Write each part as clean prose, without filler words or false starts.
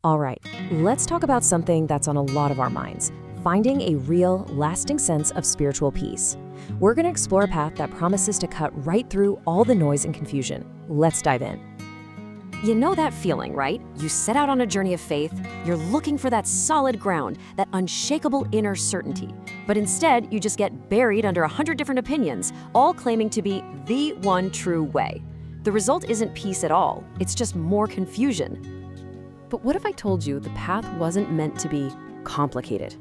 All right, let's talk about something that's on a lot of our minds: finding a real, lasting sense of spiritual peace. We're going to explore a path that promises to cut right through all the noise and confusion. Let's dive in. You know that feeling, right? You set out on a journey of faith, you're looking for that solid ground, that unshakable inner certainty. But instead, you just get buried under 100 different opinions, all claiming to be the one true way. The result isn't peace at all, it's just more confusion. But what if I told you the path wasn't meant to be complicated?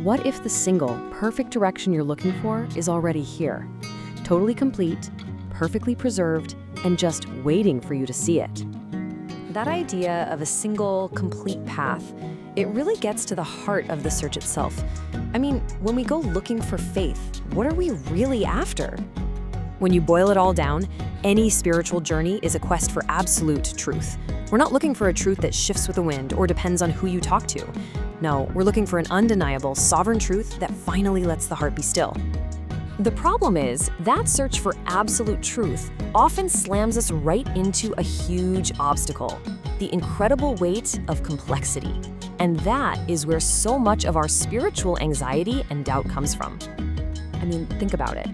What if the single, perfect direction you're looking for is already here? Totally complete, perfectly preserved, and just waiting for you to see it. That idea of a single, complete path, it really gets to the heart of the search itself. I mean, when we go looking for faith, what are we really after? When you boil it all down, any spiritual journey is a quest for absolute truth. We're not looking for a truth that shifts with the wind or depends on who you talk to. No, we're looking for an undeniable, sovereign truth that finally lets the heart be still. The problem is, that search for absolute truth often slams us right into a huge obstacle: the incredible weight of complexity. And that is where so much of our spiritual anxiety and doubt comes from. I mean, think about it.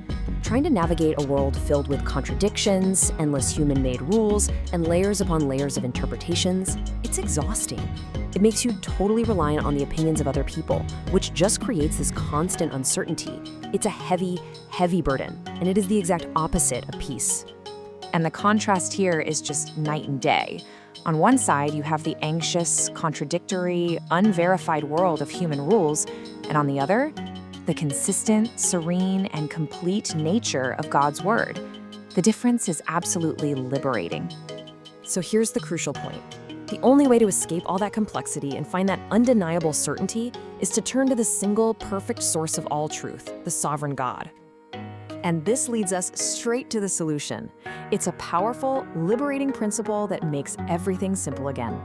Trying to navigate a world filled with contradictions, endless human-made rules, and layers upon layers of interpretations, it's exhausting. It makes you totally reliant on the opinions of other people, which just creates this constant uncertainty. It's a heavy, heavy burden, and it is the exact opposite of peace. And the contrast here is just night and day. On one side, you have the anxious, contradictory, unverified world of human rules, and on the other, the consistent, serene, and complete nature of God's Word. The difference is absolutely liberating. So here's the crucial point. The only way to escape all that complexity and find that undeniable certainty is to turn to the single, perfect source of all truth, the sovereign God. And this leads us straight to the solution. It's a powerful, liberating principle that makes everything simple again.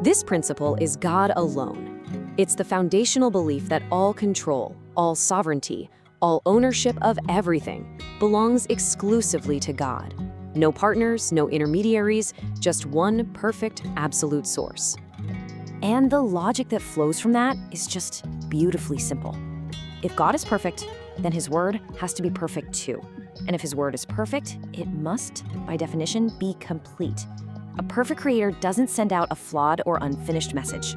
This principle is God alone. It's the foundational belief that all control, all sovereignty, all ownership of everything belongs exclusively to God. No partners, no intermediaries, just one perfect, absolute source. And the logic that flows from that is just beautifully simple. If God is perfect, then His Word has to be perfect too. And if His Word is perfect, it must, by definition, be complete. A perfect creator doesn't send out a flawed or unfinished message.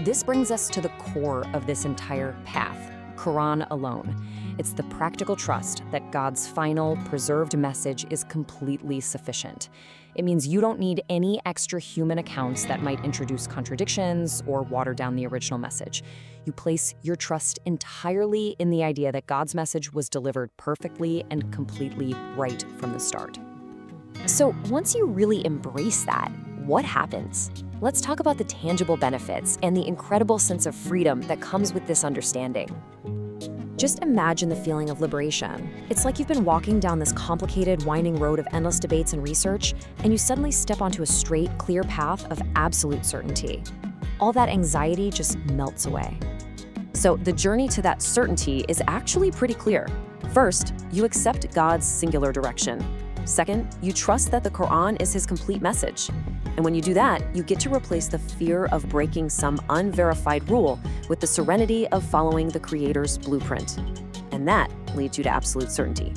This brings us to the core of this entire path: Quran alone. It's the practical trust that God's final, preserved message is completely sufficient. It means you don't need any extra human accounts that might introduce contradictions or water down the original message. You place your trust entirely in the idea that God's message was delivered perfectly and completely right from the start. So once you really embrace that, what happens? Let's talk about the tangible benefits and the incredible sense of freedom that comes with this understanding. Just imagine the feeling of liberation. It's like you've been walking down this complicated, winding road of endless debates and research, and you suddenly step onto a straight, clear path of absolute certainty. All that anxiety just melts away. So the journey to that certainty is actually pretty clear. First, you accept God's singular direction. Second, you trust that the Quran is His complete message. And when you do that, you get to replace the fear of breaking some unverified rule with the serenity of following the Creator's blueprint. And that leads you to absolute certainty.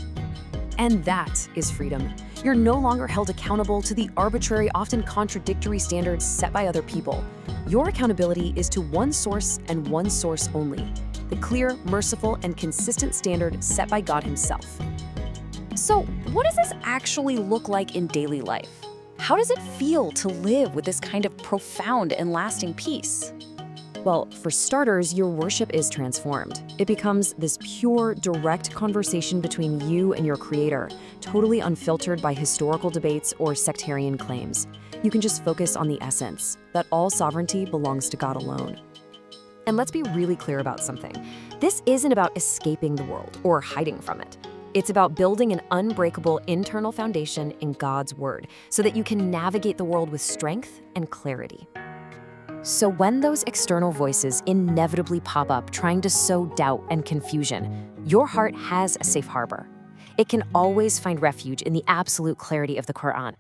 And that is freedom. You're no longer held accountable to the arbitrary, often contradictory standards set by other people. Your accountability is to one source and one source only: the clear, merciful, and consistent standard set by God Himself. So, what does this actually look like in daily life? How does it feel to live with this kind of profound and lasting peace? Well, for starters, your worship is transformed. It becomes this pure, direct conversation between you and your Creator, totally unfiltered by historical debates or sectarian claims. You can just focus on the essence, that all sovereignty belongs to God alone. And let's be really clear about something. This isn't about escaping the world or hiding from it. It's about building an unbreakable internal foundation in God's Word so that you can navigate the world with strength and clarity. So when those external voices inevitably pop up trying to sow doubt and confusion, your heart has a safe harbor. It can always find refuge in the absolute clarity of the Quran.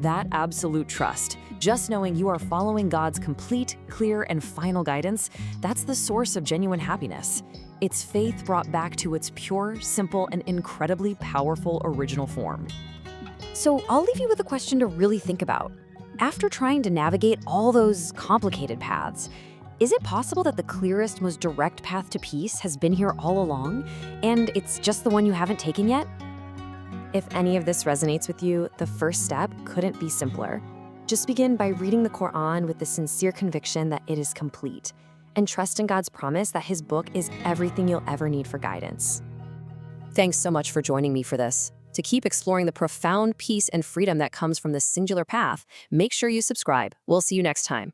That absolute trust Just knowing you are following God's complete, clear, and final guidance, that's the source of genuine happiness. It's faith brought back to its pure, simple, and incredibly powerful original form. So I'll leave you with a question to really think about. After trying to navigate all those complicated paths, is it possible that the clearest, most direct path to peace has been here all along, and it's just the one you haven't taken yet? If any of this resonates with you, the first step couldn't be simpler. Just begin by reading the Quran with the sincere conviction that it is complete, and trust in God's promise that His book is everything you'll ever need for guidance. Thanks so much for joining me for this. To keep exploring the profound peace and freedom that comes from this singular path, make sure you subscribe. We'll see you next time.